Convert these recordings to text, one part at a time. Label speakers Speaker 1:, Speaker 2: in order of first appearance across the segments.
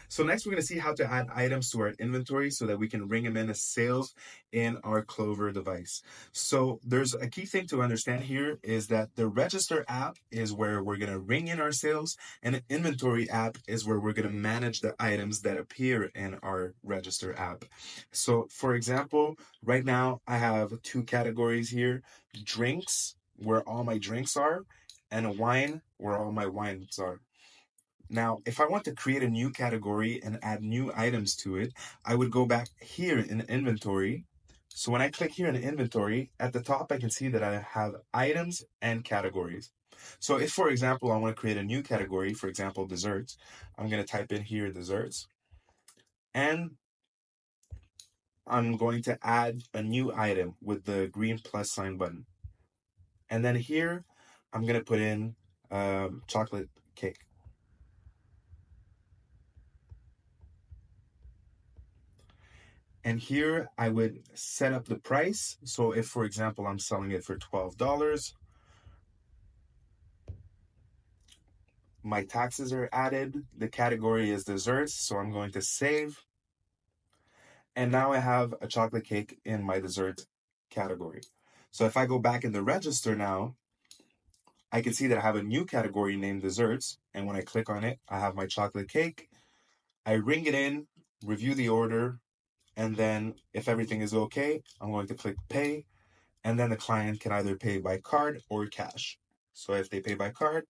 Speaker 1: So next we're going to see how to add items to our inventory so that we can ring them in as sales in our Clover device. So there's a key thing to understand here is that the register app is where we're going to ring in our sales, and the inventory app is where we're going to manage the items that appear in our register app. So for example, right now I have two categories here: drinks, where all my drinks are, and wine, where all my wines are. Now, if I want to create a new category and add new items to it, I would go back here in inventory. So when I click here in inventory, at the top, I can see that I have items and categories. So if, for example, I want to create a new category, for example, desserts, I'm going to type in here desserts, and I'm going to add a new item with the green plus sign button. And then here, I'm going to put in chocolate cake. And here I would set up the price. So if, for example, I'm selling it for $12, my taxes are added. The category is desserts, so I'm going to save. And now I have a chocolate cake in my dessert category. So if I go back in the register now, I can see that I have a new category named desserts. And when I click on it, I have my chocolate cake. I ring it in, review the order, and then if everything is okay, I'm going to click pay. And then the client can either pay by card or cash. So if they pay by card,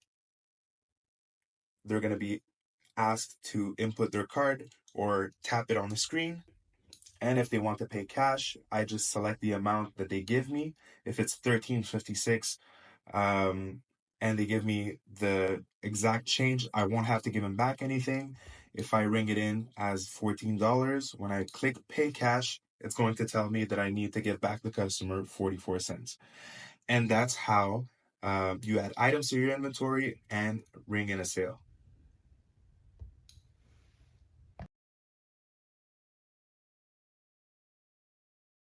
Speaker 1: they're going to be asked to input their card or tap it on the screen. And if they want to pay cash, I just select the amount that they give me. If it's 13.56, and they give me the exact change, I won't have to give them back anything. If I ring it in as $14, when I click pay cash, it's going to tell me that I need to give back the customer 44 cents. And that's how you add items to your inventory and ring in a sale.